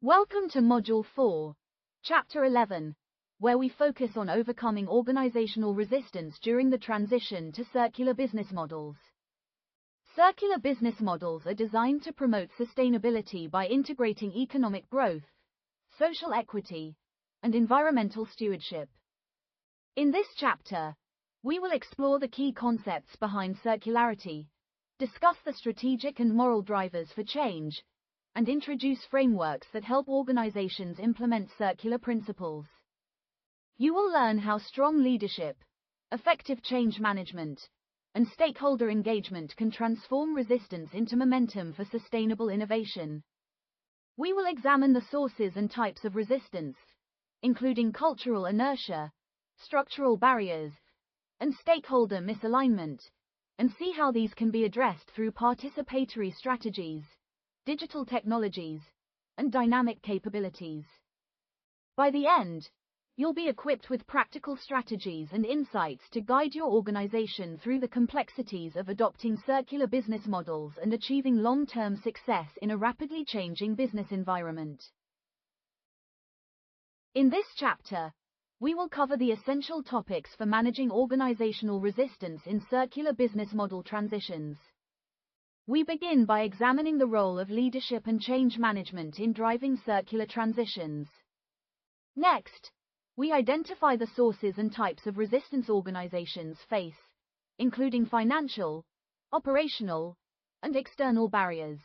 Welcome to Module 4, Chapter 11, where we focus on overcoming organizational resistance during the transition to circular business models. Circular business models are designed to promote sustainability by integrating economic growth, social equity, and environmental stewardship. In this chapter, we will explore the key concepts behind circularity, discuss the strategic and moral drivers for change, and introduce frameworks that help organizations implement circular principles. You will learn how strong leadership, effective change management, and stakeholder engagement can transform resistance into momentum for sustainable innovation. We will examine the sources and types of resistance, including cultural inertia, structural barriers, and stakeholder misalignment, and see how these can be addressed through participatory strategies, digital technologies, and dynamic capabilities. By the end, you'll be equipped with practical strategies and insights to guide your organization through the complexities of adopting circular business models and achieving long-term success in a rapidly changing business environment. In this chapter, we will cover the essential topics for managing organizational resistance in circular business model transitions. We begin by examining the role of leadership and change management in driving circular transitions. Next, we identify the sources and types of resistance organizations face, including financial, operational, and external barriers.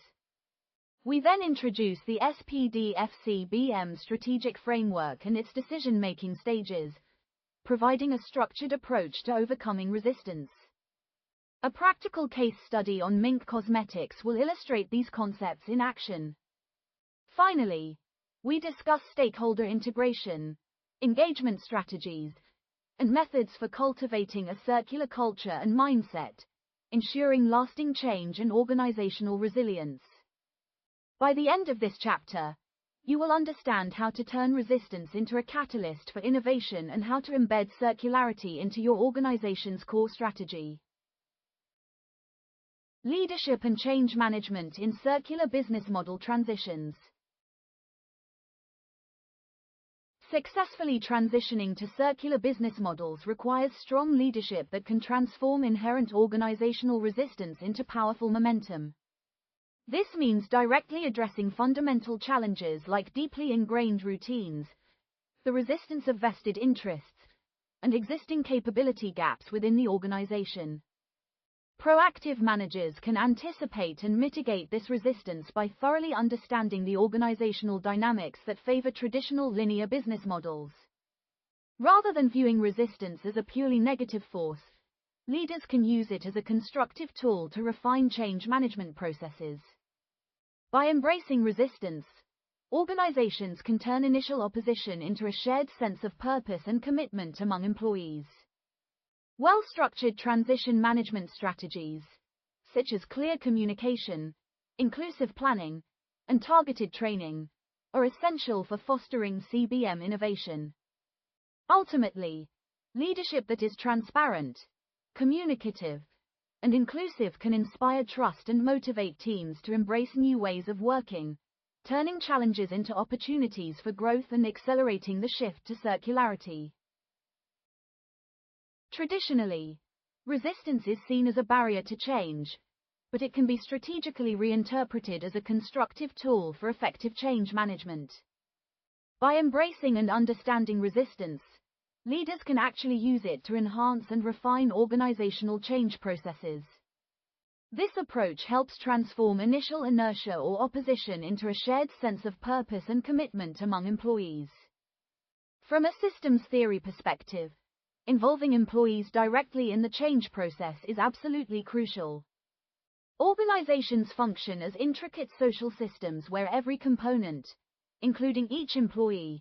We then introduce the SPD-FC-BM strategic framework and its decision-making stages, providing a structured approach to overcoming resistance. A practical case study on mink cosmetics will illustrate these concepts in action. Finally, we discuss stakeholder integration, engagement strategies, and methods for cultivating a circular culture and mindset, ensuring lasting change and organizational resilience. By the end of this chapter, you will understand how to turn resistance into a catalyst for innovation and how to embed circularity into your organization's core strategy. Leadership and change management in circular business model transitions. Successfully transitioning to circular business models requires strong leadership that can transform inherent organizational resistance into powerful momentum. This means directly addressing fundamental challenges like deeply ingrained routines, the resistance of vested interests, and existing capability gaps within the organization. Proactive managers can anticipate and mitigate this resistance by thoroughly understanding the organizational dynamics that favor traditional linear business models. Rather than viewing resistance as a purely negative force, leaders can use it as a constructive tool to refine change management processes. By embracing resistance, organizations can turn initial opposition into a shared sense of purpose and commitment among employees. Well-structured transition management strategies, such as clear communication, inclusive planning, and targeted training, are essential for fostering CBM innovation. Ultimately, leadership that is transparent, communicative, and inclusive can inspire trust and motivate teams to embrace new ways of working, turning challenges into opportunities for growth and accelerating the shift to circularity. Traditionally, resistance is seen as a barrier to change, but it can be strategically reinterpreted as a constructive tool for effective change management. By embracing and understanding resistance, leaders can actually use it to enhance and refine organizational change processes. This approach helps transform initial inertia or opposition into a shared sense of purpose and commitment among employees. From a systems theory perspective, involving employees directly in the change process is absolutely crucial. Organizations function as intricate social systems where every component, including each employee,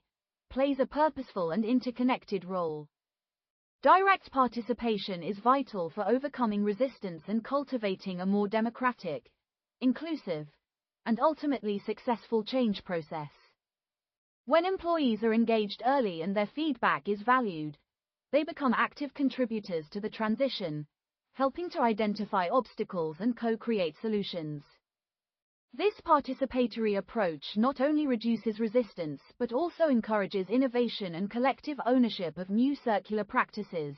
plays a purposeful and interconnected role. Direct participation is vital for overcoming resistance and cultivating a more democratic, inclusive, and ultimately successful change process. When employees are engaged early and their feedback is valued, they become active contributors to the transition, helping to identify obstacles and co-create solutions. This participatory approach not only reduces resistance but also encourages innovation and collective ownership of new circular practices,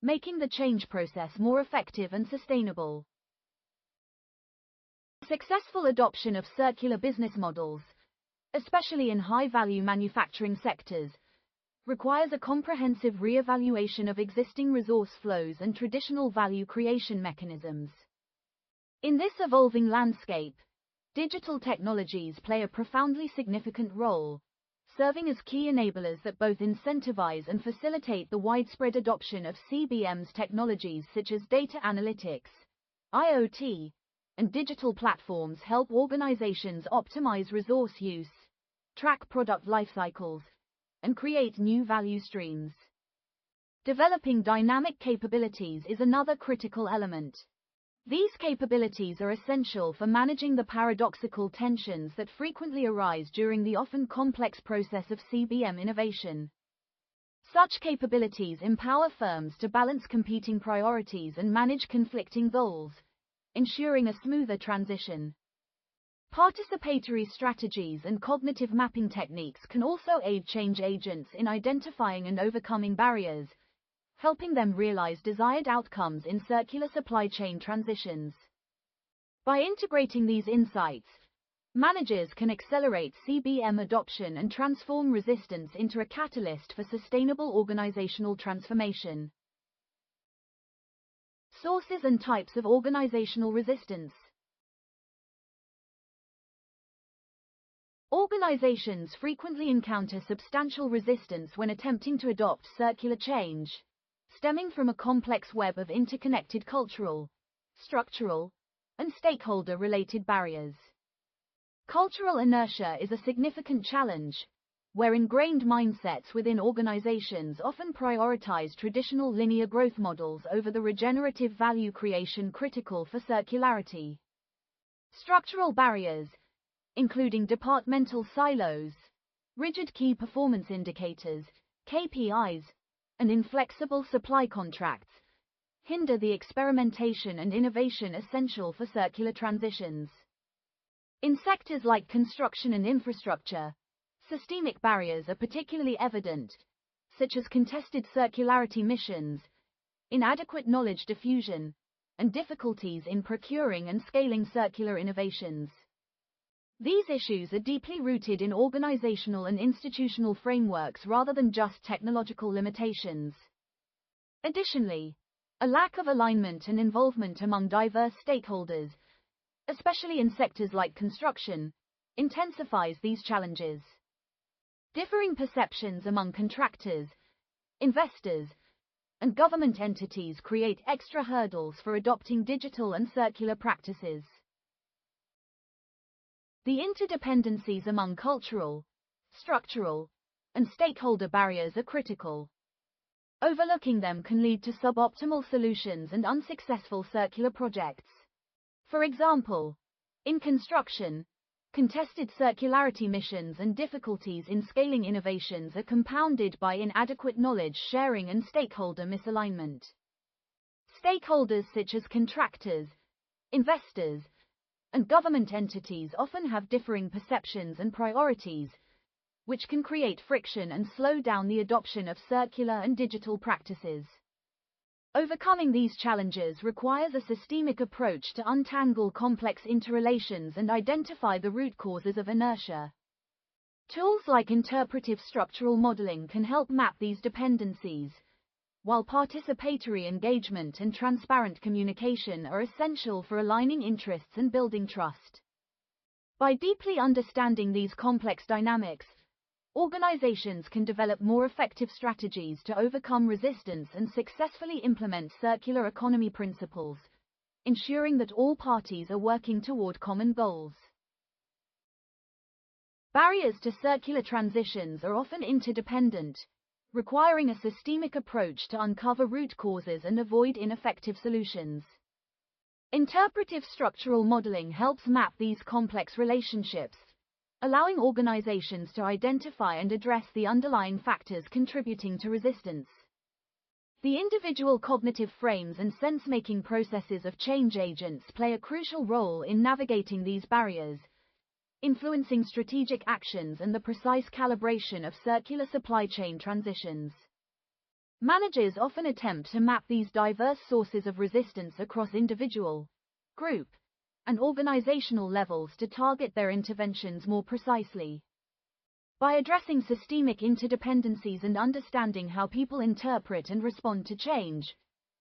making the change process more effective and sustainable. Successful adoption of circular business models, especially in high-value manufacturing sectors, requires a comprehensive re-evaluation of existing resource flows and traditional value creation mechanisms. In this evolving landscape, digital technologies play a profoundly significant role, serving as key enablers that both incentivize and facilitate the widespread adoption of CBM's technologies such as data analytics, IoT, and digital platforms help organizations optimize resource use, track product life cycles, and create new value streams. Developing dynamic capabilities is another critical element. These capabilities are essential for managing the paradoxical tensions that frequently arise during the often complex process of CBM innovation. Such capabilities empower firms to balance competing priorities and manage conflicting goals, ensuring a smoother transition. Participatory strategies and cognitive mapping techniques can also aid change agents in identifying and overcoming barriers, helping them realize desired outcomes in circular supply chain transitions. By integrating these insights, managers can accelerate CBM adoption and transform resistance into a catalyst for sustainable organizational transformation. Sources and types of organizational resistance. Organizations frequently encounter substantial resistance when attempting to adopt circular change, stemming from a complex web of interconnected cultural, structural, and stakeholder-related barriers. Cultural inertia is a significant challenge, where ingrained mindsets within organizations often prioritize traditional linear growth models over the regenerative value creation critical for circularity. Structural barriers, including departmental silos, rigid key performance indicators, KPIs, and inflexible supply contracts, hinder the experimentation and innovation essential for circular transitions. In sectors like construction and infrastructure, systemic barriers are particularly evident, such as contested circularity missions, inadequate knowledge diffusion, and difficulties in procuring and scaling circular innovations. These issues are deeply rooted in organizational and institutional frameworks rather than just technological limitations. Additionally, a lack of alignment and involvement among diverse stakeholders, especially in sectors like construction, intensifies these challenges. Differing perceptions among contractors, investors, and government entities create extra hurdles for adopting digital and circular practices. The interdependencies among cultural, structural, and stakeholder barriers are critical. Overlooking them can lead to suboptimal solutions and unsuccessful circular projects. For example, in construction, contested circularity missions and difficulties in scaling innovations are compounded by inadequate knowledge sharing and stakeholder misalignment. Stakeholders such as contractors, investors, and government entities often have differing perceptions and priorities, which can create friction and slow down the adoption of circular and digital practices. Overcoming these challenges requires a systemic approach to untangle complex interrelations and identify the root causes of inertia. Tools like interpretive structural modeling can help map these dependencies, while participatory engagement and transparent communication are essential for aligning interests and building trust. By deeply understanding these complex dynamics, organizations can develop more effective strategies to overcome resistance and successfully implement circular economy principles, ensuring that all parties are working toward common goals. Barriers to circular transitions are often interdependent, requiring a systemic approach to uncover root causes and avoid ineffective solutions. Interpretive structural modeling helps map these complex relationships, allowing organizations to identify and address the underlying factors contributing to resistance. The individual cognitive frames and sense-making processes of change agents play a crucial role in navigating these barriers, influencing strategic actions and the precise calibration of circular supply chain transitions. Managers often attempt to map these diverse sources of resistance across individual, group, and organizational levels to target their interventions more precisely. By addressing systemic interdependencies and understanding how people interpret and respond to change,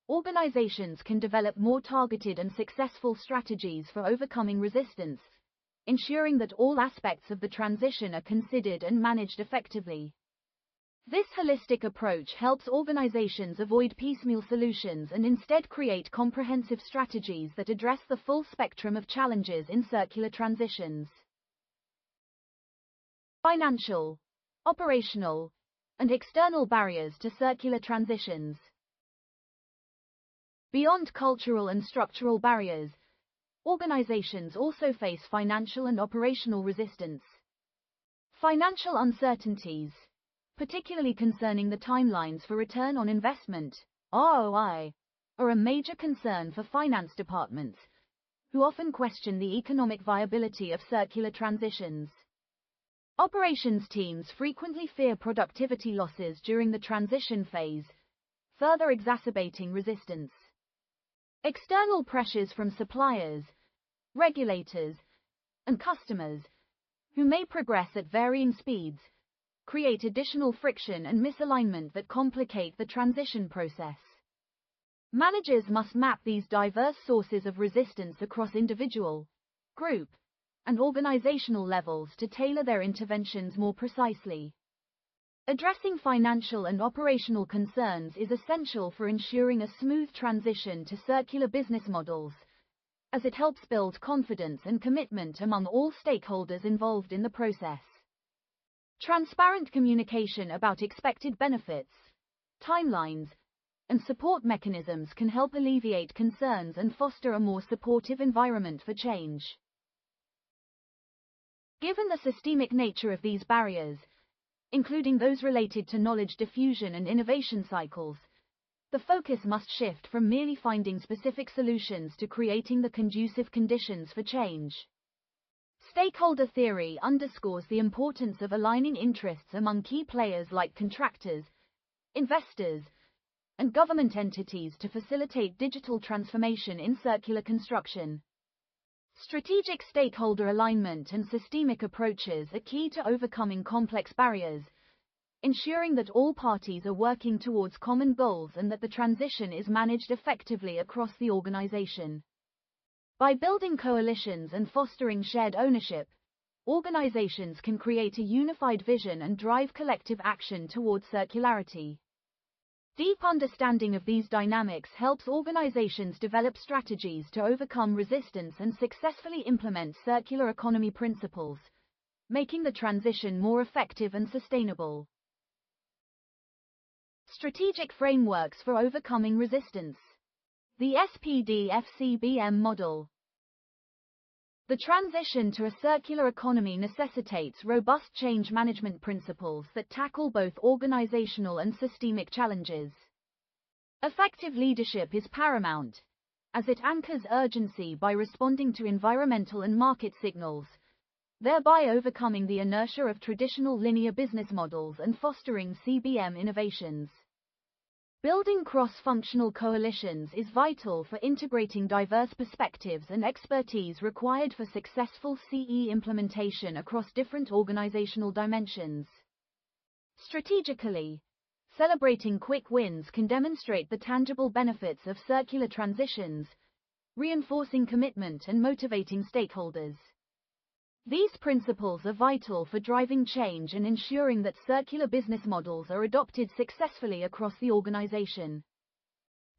organizations can develop more targeted and successful strategies for overcoming resistance, ensuring that all aspects of the transition are considered and managed effectively. This holistic approach helps organizations avoid piecemeal solutions and instead create comprehensive strategies that address the full spectrum of challenges in circular transitions. Financial, operational, and external barriers to circular transitions. Beyond cultural and structural barriers, organizations also face financial and operational resistance. Financial uncertainties, particularly concerning the timelines for return on investment, ROI, are a major concern for finance departments, who often question the economic viability of circular transitions. Operations teams frequently fear productivity losses during the transition phase, further exacerbating resistance. External pressures from suppliers, regulators, and customers, who may progress at varying speeds, create additional friction and misalignment that complicate the transition process. Managers must map these diverse sources of resistance across individual, group, and organizational levels to tailor their interventions more precisely. Addressing financial and operational concerns is essential for ensuring a smooth transition to circular business models, as it helps build confidence and commitment among all stakeholders involved in the process. Transparent communication about expected benefits, timelines, and support mechanisms can help alleviate concerns and foster a more supportive environment for change. Given the systemic nature of these barriers, including those related to knowledge diffusion and innovation cycles, the focus must shift from merely finding specific solutions to creating the conducive conditions for change. Stakeholder theory underscores the importance of aligning interests among key players like contractors, investors, and government entities to facilitate digital transformation in circular construction. Strategic stakeholder alignment and systemic approaches are key to overcoming complex barriers, ensuring that all parties are working towards common goals and that the transition is managed effectively across the organization. By building coalitions and fostering shared ownership, organizations can create a unified vision and drive collective action towards circularity. Deep understanding of these dynamics helps organizations develop strategies to overcome resistance and successfully implement circular economy principles, making the transition more effective and sustainable. Strategic frameworks for overcoming resistance. The SPD-FCBM model. The transition to a circular economy necessitates robust change management principles that tackle both organizational and systemic challenges. Effective leadership is paramount, as it anchors urgency by responding to environmental and market signals, thereby overcoming the inertia of traditional linear business models and fostering CBM innovations. Building cross-functional coalitions is vital for integrating diverse perspectives and expertise required for successful CE implementation across different organizational dimensions. Strategically, celebrating quick wins can demonstrate the tangible benefits of circular transitions, reinforcing commitment and motivating stakeholders. These principles are vital for driving change and ensuring that circular business models are adopted successfully across the organization.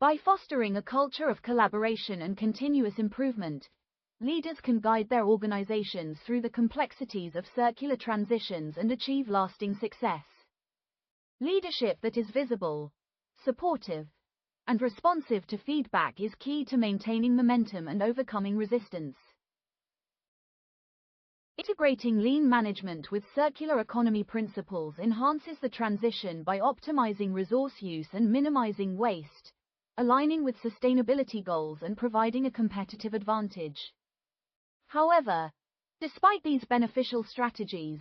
By fostering a culture of collaboration and continuous improvement, leaders can guide their organizations through the complexities of circular transitions and achieve lasting success. Leadership that is visible, supportive, and responsive to feedback is key to maintaining momentum and overcoming resistance. Integrating lean management with circular economy principles enhances the transition by optimizing resource use and minimizing waste, aligning with sustainability goals and providing a competitive advantage. However, despite these beneficial strategies,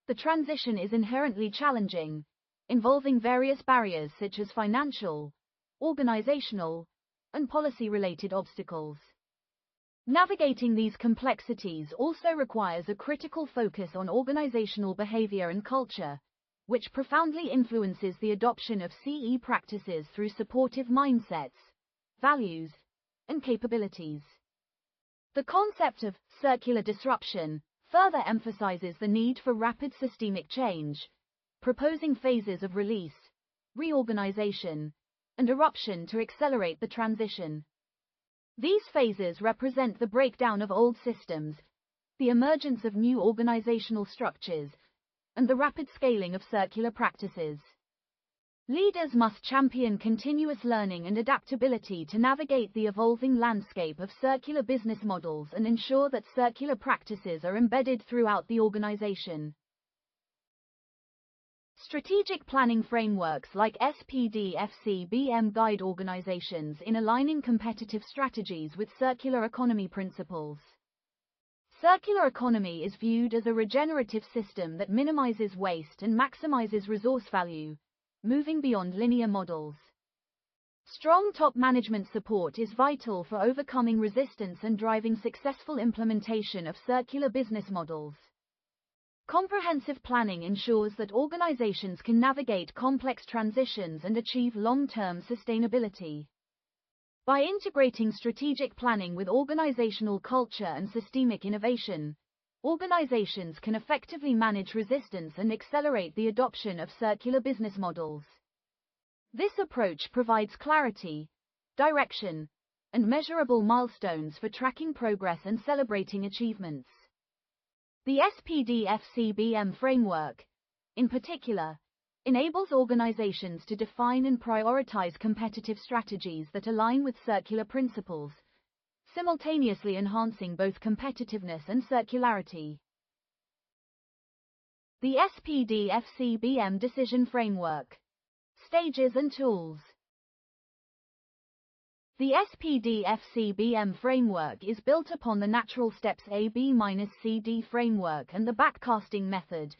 the transition is inherently challenging, involving various barriers such as financial, organizational, and policy-related obstacles. Navigating these complexities also requires a critical focus on organizational behavior and culture, which profoundly influences the adoption of CE practices through supportive mindsets, values, and capabilities. The concept of circular disruption further emphasizes the need for rapid systemic change, proposing phases of release, reorganization, and eruption to accelerate the transition. These phases represent the breakdown of old systems, the emergence of new organizational structures, and the rapid scaling of circular practices. Leaders must champion continuous learning and adaptability to navigate the evolving landscape of circular business models and ensure that circular practices are embedded throughout the organization. Strategic planning frameworks like SPD-FCBM guide organizations in aligning competitive strategies with circular economy principles. Circular economy is viewed as a regenerative system that minimizes waste and maximizes resource value, moving beyond linear models. Strong top management support is vital for overcoming resistance and driving successful implementation of circular business models. Comprehensive planning ensures that organizations can navigate complex transitions and achieve long-term sustainability. By integrating strategic planning with organizational culture and systemic innovation, organizations can effectively manage resistance and accelerate the adoption of circular business models. This approach provides clarity, direction, and measurable milestones for tracking progress and celebrating achievements. The SPD-FCBM framework, in particular, enables organizations to define and prioritize competitive strategies that align with circular principles, simultaneously enhancing both competitiveness and circularity. The SPD-FCBM decision framework. Stages and tools. The SPD-FCBM framework is built upon the natural steps A-B-CD framework and the backcasting method,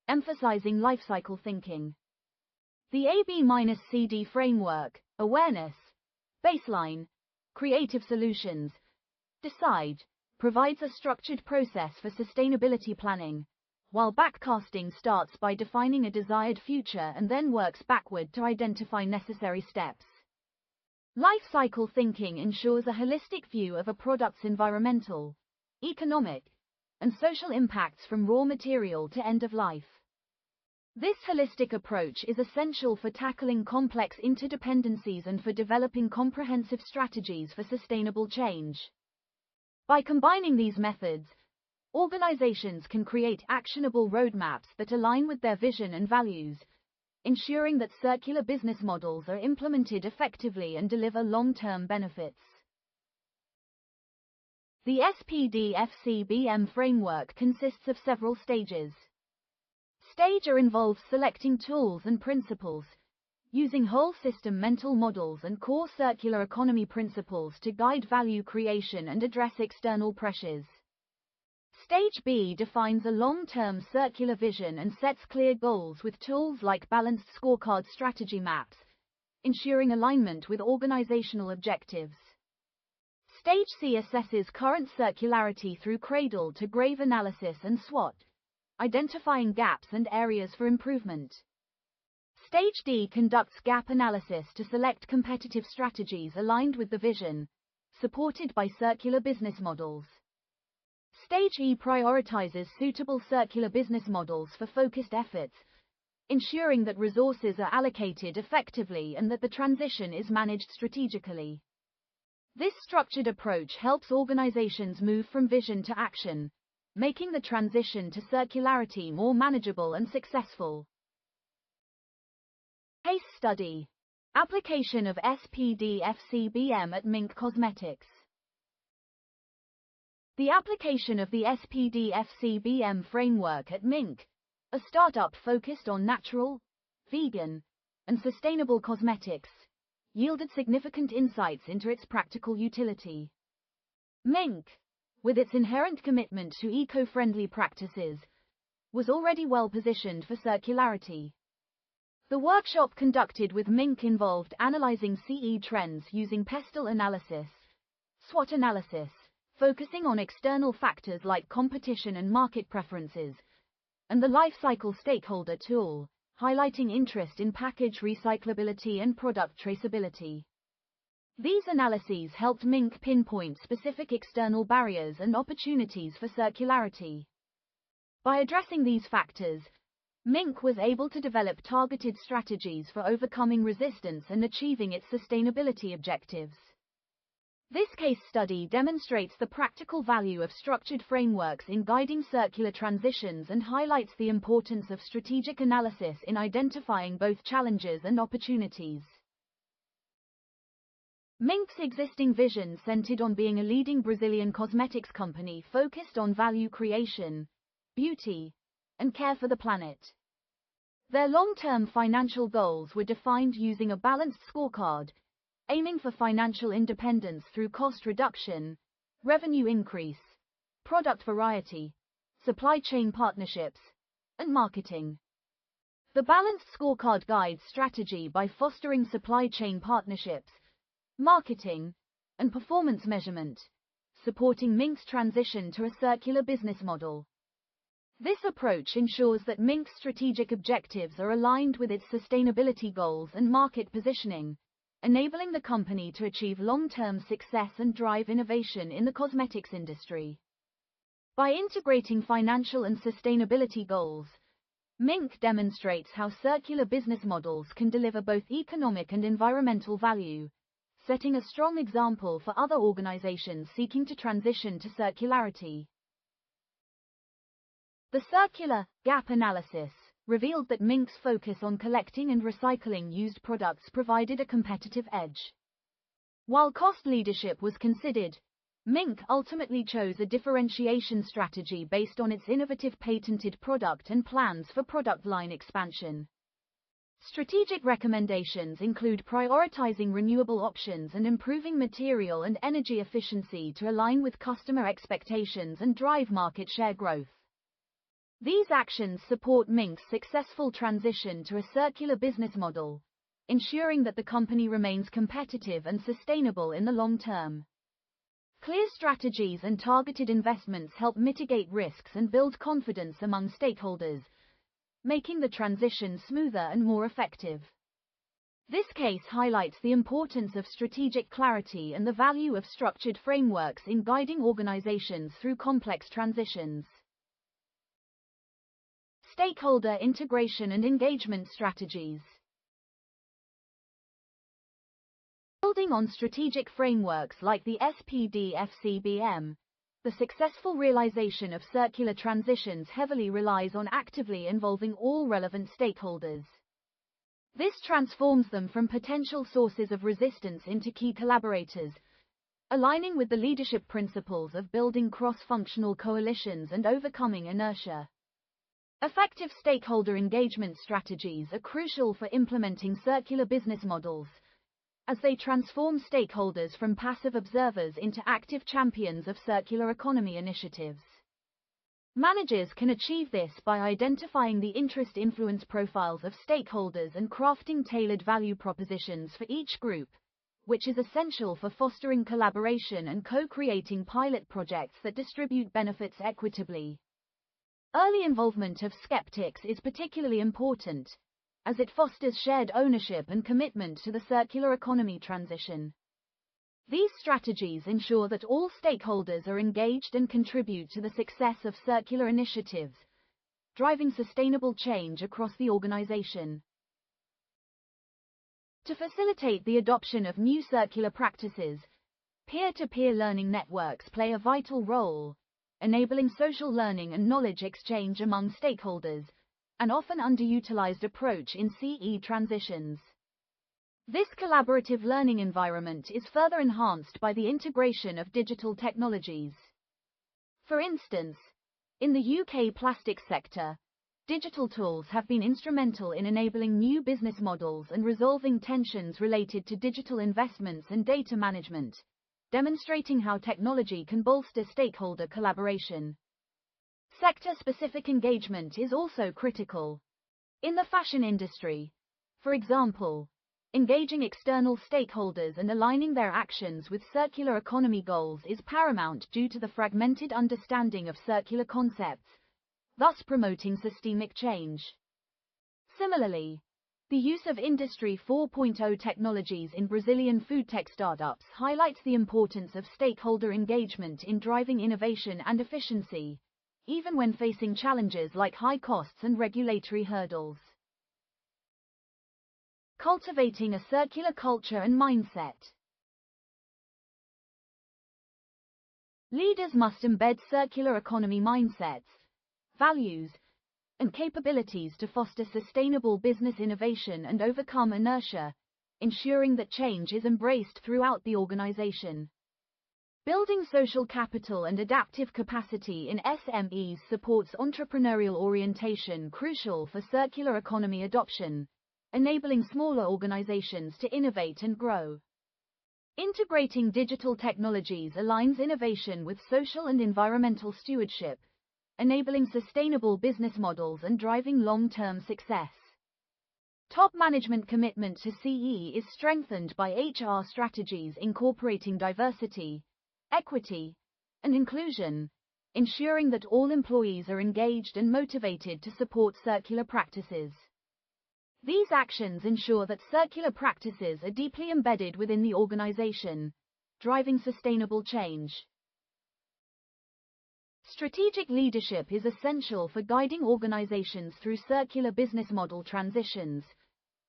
emphasizing lifecycle thinking. The A-B-CD framework, awareness, baseline, creative solutions, decide, provides a structured process for sustainability planning, while backcasting starts by defining a desired future and then works backward to identify necessary steps. Life cycle thinking ensures a holistic view of a product's environmental, economic, and social impacts from raw material to end of life. This holistic approach is essential for tackling complex interdependencies and for developing comprehensive strategies for sustainable change. By combining these methods, organizations can create actionable roadmaps that align with their vision and values, ensuring that circular business models are implemented effectively and deliver long-term benefits. The SPD-FCBM framework consists of several stages. Stage A involves selecting tools and principles, using whole system mental models and core circular economy principles to guide value creation and address external pressures. Stage B defines a long-term circular vision and sets clear goals with tools like balanced scorecard strategy maps, ensuring alignment with organizational objectives. Stage C assesses current circularity through cradle-to-grave analysis and SWOT, identifying gaps and areas for improvement. Stage D conducts gap analysis to select competitive strategies aligned with the vision, supported by circular business models. Stage E prioritizes suitable circular business models for focused efforts, ensuring that resources are allocated effectively and that the transition is managed strategically. This structured approach helps organizations move from vision to action, making the transition to circularity more manageable and successful. Case study. Application of SPD-FCBM at Mink Cosmetics. The application of the SPD-FCBM framework at MINC, a startup focused on natural, vegan, and sustainable cosmetics, yielded significant insights into its practical utility. MINC, with its inherent commitment to eco-friendly practices, was already well positioned for circularity. The workshop conducted with MINC involved analyzing CE trends using pestle analysis, SWOT analysis, focusing on external factors like competition and market preferences, and the life cycle stakeholder tool, highlighting interest in package recyclability and product traceability. These analyses helped MINC pinpoint specific external barriers and opportunities for circularity. By addressing these factors, MINC was able to develop targeted strategies for overcoming resistance and achieving its sustainability objectives. This case study demonstrates the practical value of structured frameworks in guiding circular transitions and highlights the importance of strategic analysis in identifying both challenges and opportunities. MINC's existing vision centered on being a leading Brazilian cosmetics company focused on value creation, beauty, and care for the planet. Their long-term financial goals were defined using a balanced scorecard, aiming for financial independence through cost reduction, revenue increase, product variety, supply chain partnerships, and marketing. The balanced scorecard guides strategy by fostering supply chain partnerships, marketing, and performance measurement, supporting MINC's transition to a circular business model. This approach ensures that MINC's strategic objectives are aligned with its sustainability goals and market positioning, enabling the company to achieve long-term success and drive innovation in the cosmetics industry. By integrating financial and sustainability goals, MINC demonstrates how circular business models can deliver both economic and environmental value, setting a strong example for other organizations seeking to transition to circularity. The circular gap analysis revealed that MINC's focus on collecting and recycling used products provided a competitive edge. While cost leadership was considered, MINC ultimately chose a differentiation strategy based on its innovative patented product and plans for product line expansion. Strategic recommendations include prioritizing renewable options and improving material and energy efficiency to align with customer expectations and drive market share growth. These actions support MINC's successful transition to a circular business model, ensuring that the company remains competitive and sustainable in the long term. Clear strategies and targeted investments help mitigate risks and build confidence among stakeholders, making the transition smoother and more effective. This case highlights the importance of strategic clarity and the value of structured frameworks in guiding organizations through complex transitions. Stakeholder integration and engagement strategies. Building on strategic frameworks like the SPD-FCBM, the successful realization of circular transitions heavily relies on actively involving all relevant stakeholders. This transforms them from potential sources of resistance into key collaborators, aligning with the leadership principles of building cross-functional coalitions and overcoming inertia. Effective stakeholder engagement strategies are crucial for implementing circular business models, as they transform stakeholders from passive observers into active champions of circular economy initiatives. Managers can achieve this by identifying the interest-influence profiles of stakeholders and crafting tailored value propositions for each group, which is essential for fostering collaboration and co-creating pilot projects that distribute benefits equitably. Early involvement of skeptics is particularly important, as it fosters shared ownership and commitment to the circular economy transition. These strategies ensure that all stakeholders are engaged and contribute to the success of circular initiatives, driving sustainable change across the organization. To facilitate the adoption of new circular practices, peer-to-peer learning networks play a vital role, enabling social learning and knowledge exchange among stakeholders, an often underutilized approach in CE transitions. This collaborative learning environment is further enhanced by the integration of digital technologies. For instance, in the UK plastics sector, digital tools have been instrumental in enabling new business models and resolving tensions related to digital investments and data management, demonstrating how technology can bolster stakeholder collaboration. Sector-specific engagement is also critical. In the fashion industry, for example, engaging external stakeholders and aligning their actions with circular economy goals is paramount due to the fragmented understanding of circular concepts, thus promoting systemic change. Similarly, the use of Industry 4.0 technologies in Brazilian food tech startups highlights the importance of stakeholder engagement in driving innovation and efficiency, even when facing challenges like high costs and regulatory hurdles. Cultivating a circular culture and mindset. Leaders must embed circular economy mindsets, values, and capabilities to foster sustainable business innovation and overcome inertia, ensuring that change is embraced throughout the organization. Building social capital and adaptive capacity in SMEs supports entrepreneurial orientation, crucial for circular economy adoption, enabling smaller organizations to innovate and grow. Integrating digital technologies aligns innovation with social and environmental stewardship, enabling sustainable business models and driving long-term success. Top management commitment to CE is strengthened by HR strategies incorporating diversity, equity, and inclusion, ensuring that all employees are engaged and motivated to support circular practices. These actions ensure that circular practices are deeply embedded within the organization, driving sustainable change. Strategic leadership is essential for guiding organizations through circular business model transitions,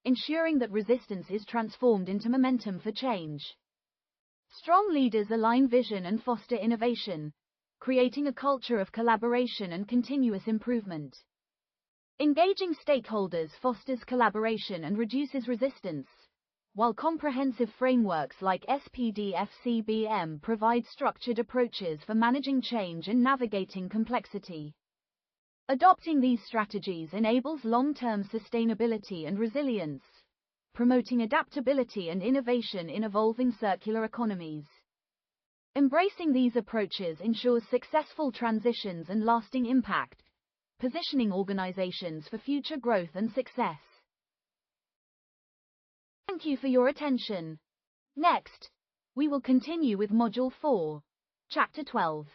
ensuring that resistance is transformed into momentum for change. Strong leaders align vision and foster innovation, creating a culture of collaboration and continuous improvement. Engaging stakeholders fosters collaboration and reduces resistance, while comprehensive frameworks like SPD/FCBM provide structured approaches for managing change and navigating complexity. Adopting these strategies enables long-term sustainability and resilience, promoting adaptability and innovation in evolving circular economies. Embracing these approaches ensures successful transitions and lasting impact, positioning organizations for future growth and success. Thank you for your attention. Next, we will continue with Module 4, Chapter 12.